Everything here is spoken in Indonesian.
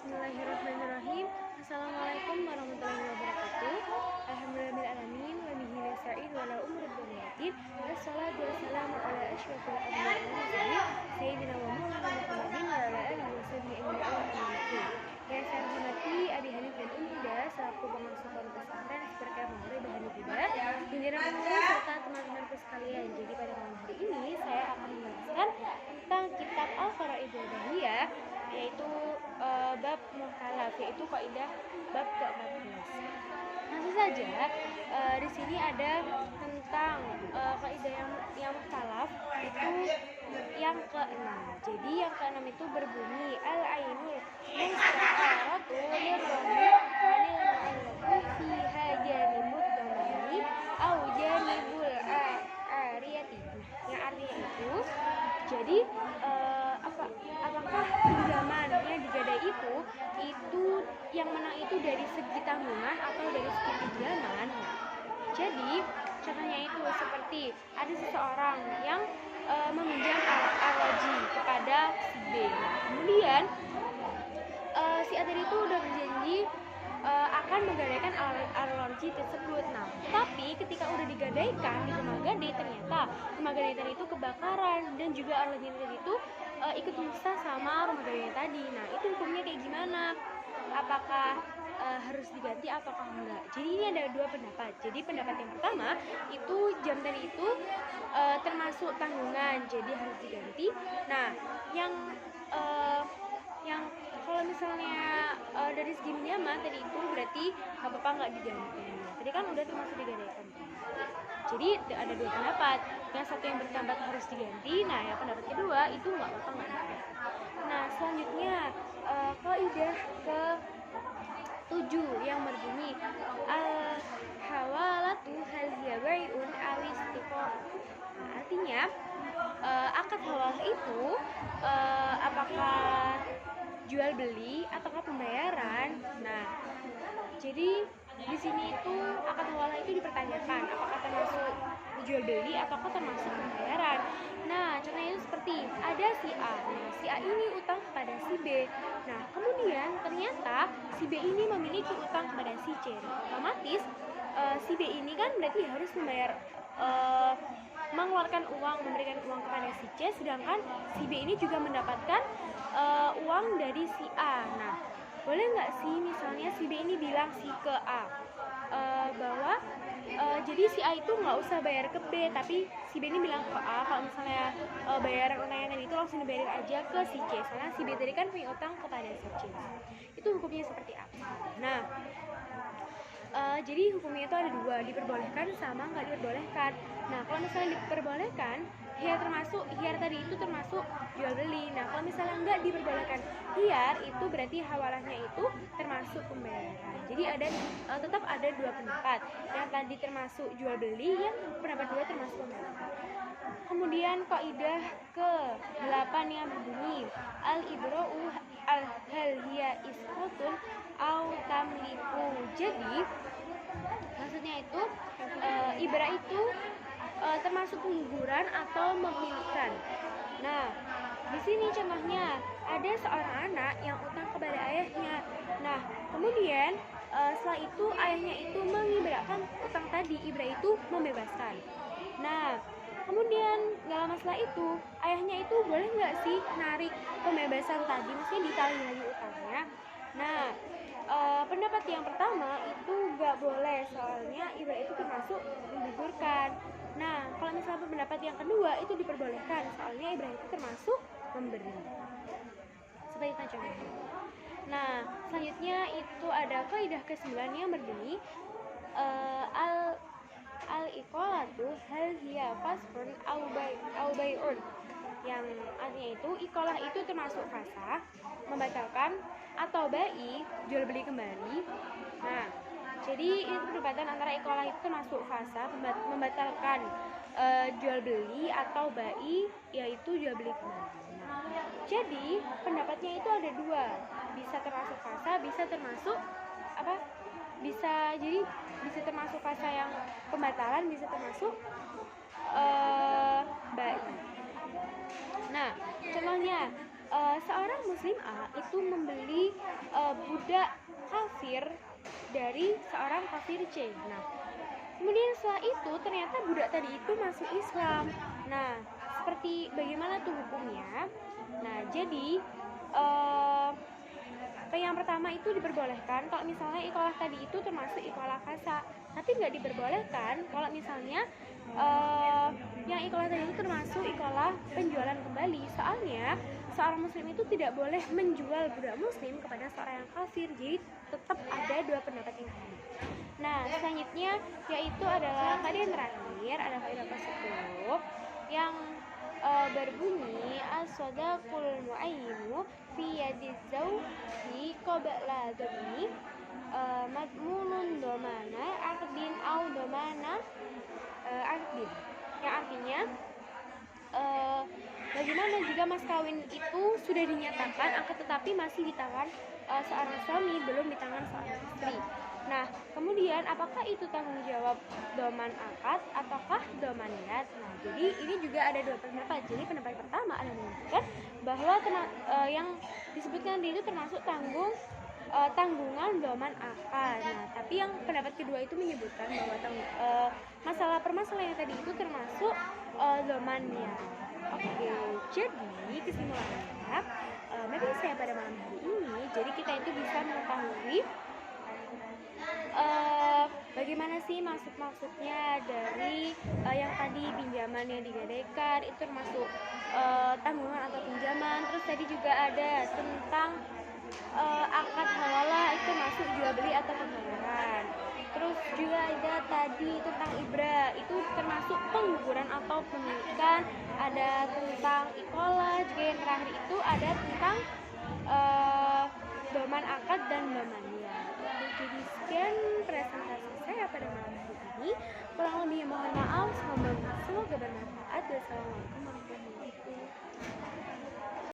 Bismillahirrahmanirrahim. Assalamualaikum warahmatullahi wabarakatuh. Alhamdulillahirrahmanirrahim. Wa bihi nasta'in wa la umur dunya. Wassalatu wassalamu ala asyrafil anbiya'i wal mursalin sayyidina wa maulana Muhammadin wa ala alihi wa sahbihi ajma'in. Yang saya hormati Abi Hanif dan Umida selaku pengasuh pondok pesantren Asperka Maghrib Hanifida, jajaran pengurus serta teman-temanku sekalian. Jadi pada malam hari ini saya akan menjelaskan tentang kitab Al-Faraidul Bahiyah, yaitu bab muhtalaf, yaitu kaidah bab ke-14. Langsung saja, di sini ada tentang kaidah yang muhtalaf itu yang ke-6. Jadi yang ke-6 itu berbunyi al-ainul musta'aratu lirrahmi anil mu'allaqi fiha janibud dhamani au janibul ariyati. Yang artinya itu, jadi apakah pinjaman yang digadai itu yang menang itu dari segi tanggungan atau dari segi pinjaman? Jadi contohnya itu seperti ada seseorang yang meminjam arloji kepada si B. Kemudian si A tadi itu udah berjanji akan menggadaikan arloji tersebut. Nah, tapi ketika udah digadaikan di rumah gadai, ternyata rumah gadai tadi itu kebakaran dan juga arloji tadi itu ikut rusak sama rumah gadai tadi. Nah, itu hukumnya kayak gimana? Apakah harus diganti ataukah enggak? Jadi ini ada dua pendapat. Jadi pendapat yang pertama itu jam tadi itu termasuk tanggungan, jadi harus diganti. Nah, yang kalau misalnya dari segi pinjaman tadi itu berarti nggak apa-apa nggak diganti. Tadi kan udah termasuk digadaikan. Jadi ada dua pendapat. Yang satu yang berpendapat harus diganti. Nah, yang pendapat kedua itu nggak apa-apa nggak diganti. Nah, selanjutnya kaidah ke 7 yang berbunyi al-hawalatu hal hiya bai'un aw istiqaq. Artinya akad hawalah itu apakah jual beli ataukah pembayaran. Nah, jadi di sini itu akad hawalah itu dipertanyakan apakah termasuk jual beli ataukah termasuk pembayaran. Nah, contohnya seperti ada si A. Nah, si A ini utang kepada si B. Nah, kemudian ternyata si B ini memiliki utang kepada si C. Otomatis si B ini kan berarti harus membayar mengeluarkan uang, memberikan uang kepada si C, sedangkan si B ini juga mendapatkan uang dari si A. Nah, boleh nggak sih misalnya si B ini bilang si ke A bahwa jadi si A itu nggak usah bayar ke B, tapi si B ini bilang ke A kalau misalnya bayaran utangnya tadi itu langsung dibayarin aja ke si C, soalnya si B tadi kan punya utang kepada si C. Itu hukumnya seperti apa? Nah, jadi hukumnya itu ada dua, diperbolehkan sama nggak diperbolehkan. Nah, kalau misalnya diperbolehkan, hiyar tadi itu termasuk jual beli. Nah, kalau misalnya nggak diperbolehkan hiyar, itu berarti hawalahnya itu termasuk pembayaran. Jadi tetap ada dua pendapat. Yang tadi termasuk jual beli, yang pendapat dua termasuk pembayaran. Kemudian kaidah ke-8 yang berbunyi al-ibra'u hal hiya isqatun au tamliku. Jadi maksudnya itu ibrah itu termasuk pengguguran atau memilikan. Nah, di sini contohnya ada seorang anak yang utang kepada ayahnya. Nah, kemudian setelah itu ayahnya itu mengibrahkan utang tadi, ibrah itu membebaskan. Nah, kemudian nggak lama setelah itu ayahnya itu boleh nggak sih narik pembebasan tadi, maksudnya ditagih lagi utangnya. Nah, pendapat yang pertama itu nggak boleh, soalnya ibrah itu termasuk menggugurkan. Nah, kalau misalnya pendapat yang kedua itu diperbolehkan, soalnya ibrah itu termasuk memberi. Seperti itu contohnya. Nah, selanjutnya itu ada kaidah ke-9 yang berbunyi al-iqalatu hal hiya fasfun au bai'un. Yang artinya itu iqalah itu termasuk fasah, membatalkan, atau bai, jual beli kembali. Nah, jadi ini perdebatan antara iqalah itu termasuk fasah, membatalkan jual beli, atau bai, yaitu jual beli kembali. Nah, jadi pendapatnya itu ada dua, bisa termasuk fasah, bisa termasuk bisa termasuk fasa yang pembatalan, bisa termasuk bai. Nah, contohnya seorang muslim A itu membeli budak kafir dari seorang kafir C. Nah, kemudian setelah itu ternyata budak tadi itu masuk Islam. Nah, seperti bagaimana tuh hukumnya? Nah, jadi yang pertama itu diperbolehkan kalau misalnya ikolah tadi itu termasuk ikolah kasa, tapi nggak diperbolehkan kalau misalnya yang ikolah tadi itu termasuk ikolah penjualan kembali. Soalnya seorang muslim itu tidak boleh menjual budak muslim kepada seorang yang kafir. Jadi tetap ada dua pendapat yang sama. Nah, selanjutnya yaitu adalah tadi yang terakhir ada kaidah ke-10 yang berbunyi as-sadaqul mu'ayyinu fi yadiz zawji qabla dhammi madmunun domana aqdin au domana aqdin, yang artinya bagaimana jika mas kawin itu sudah dinyatakan akan tetapi masih di tangan seorang suami, belum di tangan seorang istri. Nah, kemudian apakah itu tanggung jawab doman akad ataukah domaniyat? Nah, jadi ini juga ada dua pendapat. Jadi pendapat pertama ada mengatakan bahwa yang disebutkan itu termasuk tanggungan doman akad. Nah, tapi yang pendapat kedua itu menyebutkan bahwa masalah permasalahan yang tadi itu termasuk domaniyat. Oke, jadi kesimpulannya materi saya pada malam hari ini, jadi kita itu bisa mengetahui bagaimana sih maksudnya dari yang tadi pinjaman yang digadaikan itu termasuk tanggungan atau pinjaman. Terus tadi juga ada tentang akad halalah itu masuk jual beli atau pembayaran. Terus juga ada tadi tentang ibrah itu termasuk pengguguran atau pemilikan. Ada tentang ikolah, juga yang terakhir itu ada tentang doman akad dan domaniyah. Jadi sekian presentasi saya pada malam hari ini. Kurang lebih mohon maaf. Semoga bermanfaat. Wassalamualaikum warahmatullahi wabarakatuh.